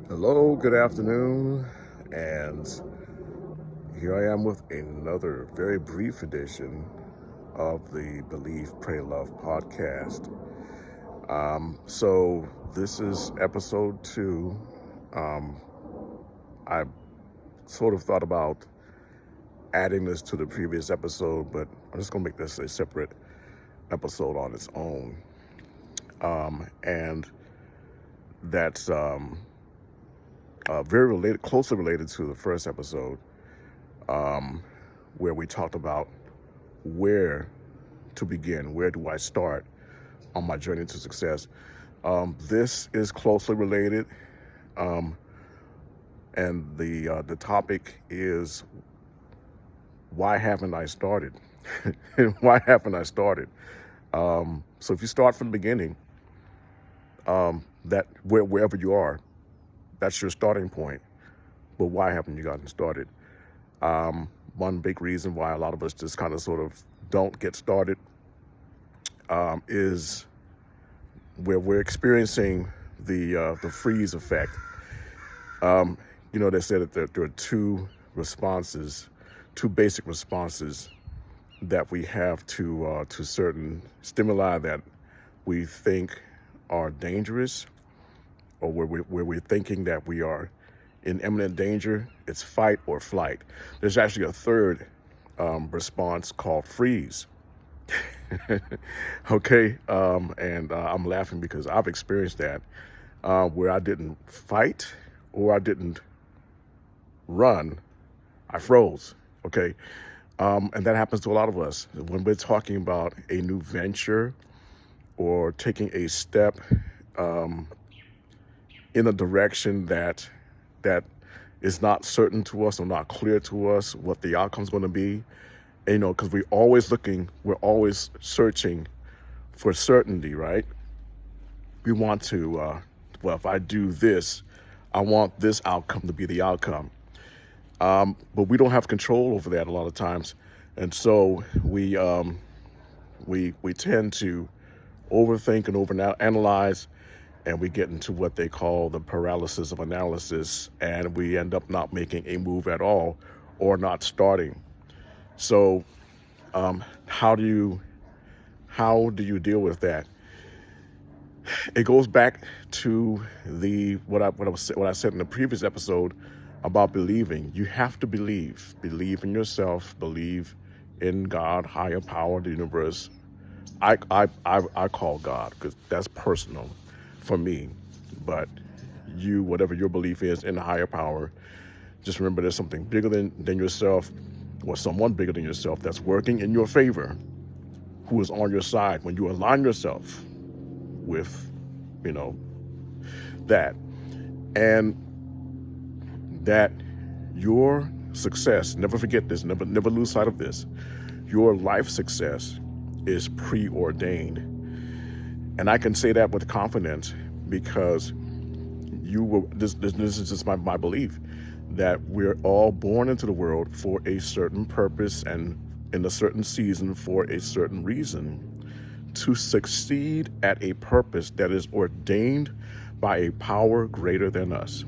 Hello, good afternoon, and here I am with another very brief edition of the Believe, Pray, Love podcast. So this is episode 2. I sort of thought about adding this to the previous episode, but I'm just going to make this a separate episode on its own. And that's closely related to the first episode, where we talked about where to begin, where do I start on my journey to success. This is closely related, and the topic is, why haven't I started? Why haven't I started? So if you start from the beginning, wherever you are, that's your starting point. But why haven't you gotten started? One big reason why a lot of us just kind of sort of don't get started is where we're experiencing the freeze effect. They said that there are two basic responses that we have to certain stimuli that we think are dangerous, or where we're thinking that we are in imminent danger. It's fight or flight. There's actually a third response called freeze. Okay, and I'm laughing because I've experienced that, where I didn't fight or I didn't run, I froze. Okay, and that happens to a lot of us when we're talking about a new venture or taking a step in a direction that is not certain to us or not clear to us what the outcome's going to be. Because we're always searching for certainty, right? We want to, if I do this, I want this outcome to be the outcome. But we don't have control over that a lot of times. And so we tend to overthink and overanalyze, and we get into what they call the paralysis of analysis, and we end up not making a move at all or not starting. So how do you deal with that? It goes back to what I said in the previous episode about believing. You have to believe in yourself, believe in God, higher power, the universe. I call God, because that's personal for me. But whatever your belief is in the higher power, just remember there's something bigger than yourself, or someone bigger than yourself, that's working in your favor, who is on your side when you align yourself with, that. And that your success, never forget this, never lose sight of this, your life success is preordained. And I can say that with confidence because this is just my belief, that we're all born into the world for a certain purpose and in a certain season for a certain reason, to succeed at a purpose that is ordained by a power greater than us.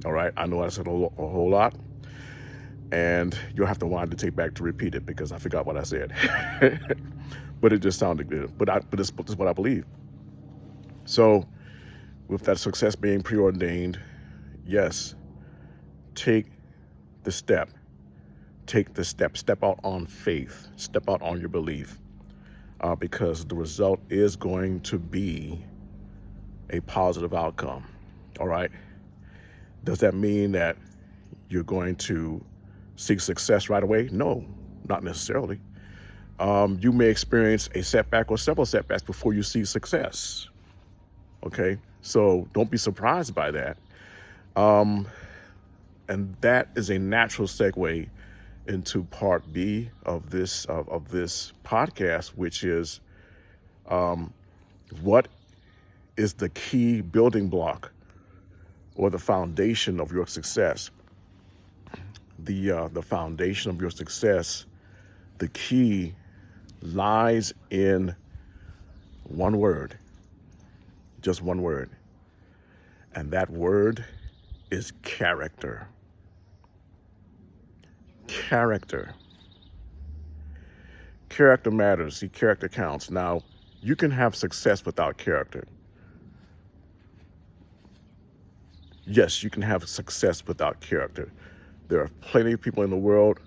All right, I know I said a whole lot, and you'll have to wind the tape back to repeat it because I forgot what I said. But it just sounded good. But this is what I believe. So, with that success being preordained, yes, take the step. Step out on faith. Step out on your belief, because the result is going to be a positive outcome. All right. Does that mean that you're going to seek success right away? No, not necessarily. You may experience a setback or several setbacks before you see success. Okay, so don't be surprised by that. And that is a natural segue into part B of this podcast, which is what is the key building block or the foundation of your success. The foundation of your success, the key lies in one word, just one word, And that word is character. Character. Character matters. See, character counts. Now, you can have success without character. Yes, you can have success without character. There are plenty of people in the world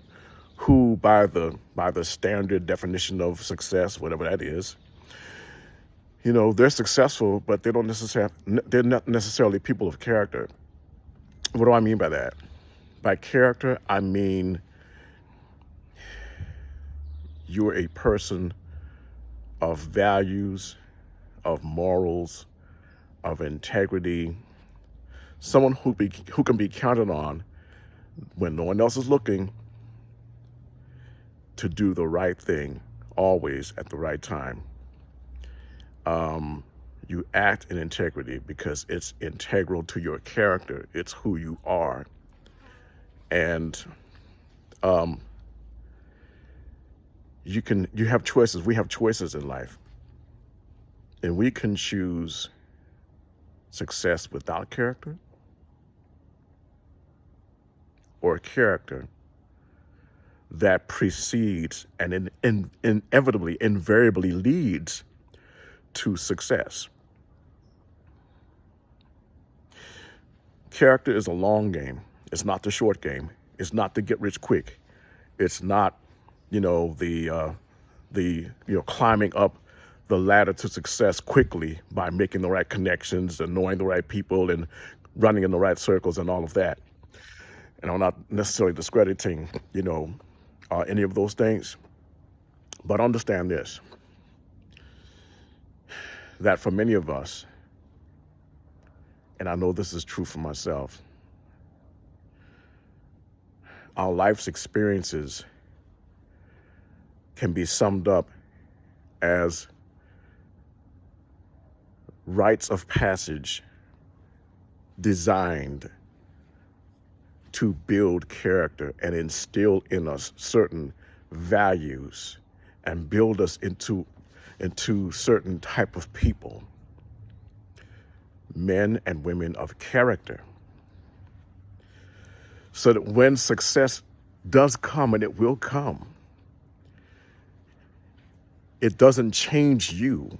who, by the standard definition of success, whatever that is, they're successful, but they're not necessarily people of character. What do I mean by that? By character, I mean you're a person of values, of morals, of integrity, someone who can be counted on when no one else is looking to do the right thing, always at the right time. You act in integrity because it's integral to your character. It's who you are. And you have choices. We have choices in life. And we can choose success without character, or character that precedes and inevitably, invariably leads to success. Character is a long game. It's not the short game. It's not the get rich quick. It's not, the climbing up the ladder to success quickly by making the right connections and knowing the right people and running in the right circles and all of that. And I'm not necessarily discrediting, any of those things, but understand this, that for many of us, and I know this is true for myself, our life's experiences can be summed up as rites of passage designed to build character and instill in us certain values and build us into certain type of people, men and women of character, so that when success does come, and it will come, it doesn't change you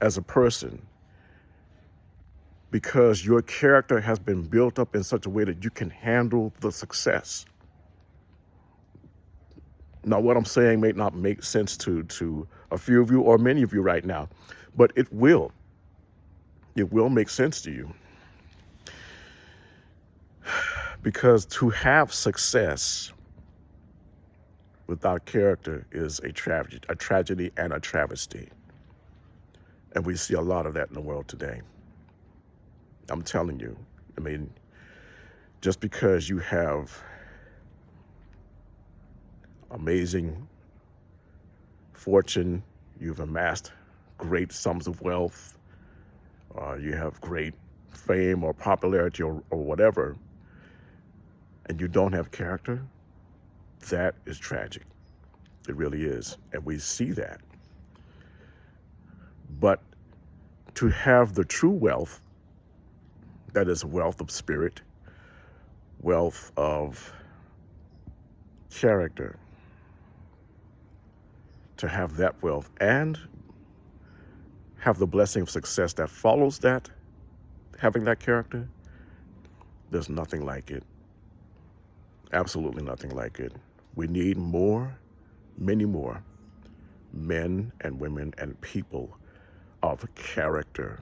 as a person, because your character has been built up in such a way that you can handle the success. Now, what I'm saying may not make sense to a few of you or many of you right now, but it will. It will make sense to you. Because to have success without character is a tragedy and a travesty. And we see a lot of that in the world today. I'm telling you, just because you have amazing fortune, you've amassed great sums of wealth, you have great fame or popularity or whatever, and you don't have character, that is tragic. It really is. And we see that. But to have the true wealth, that is wealth of spirit, wealth of character, to have that wealth and have the blessing of success that follows that, having that character, there's nothing like it. Absolutely nothing like it. We need more, many more men and women and people of character,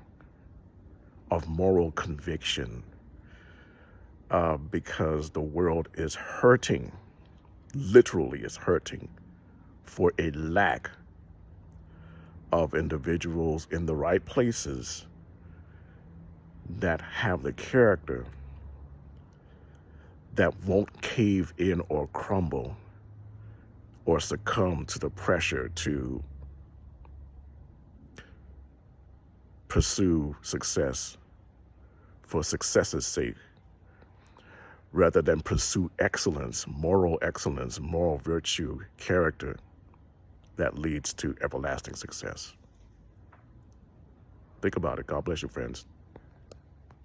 of moral conviction, because the world is hurting, literally is hurting, for a lack of individuals in the right places that have the character that won't cave in or crumble or succumb to the pressure to pursue success for success's sake, rather than pursue excellence, moral virtue, character that leads to everlasting success. Think about it. God bless you, friends.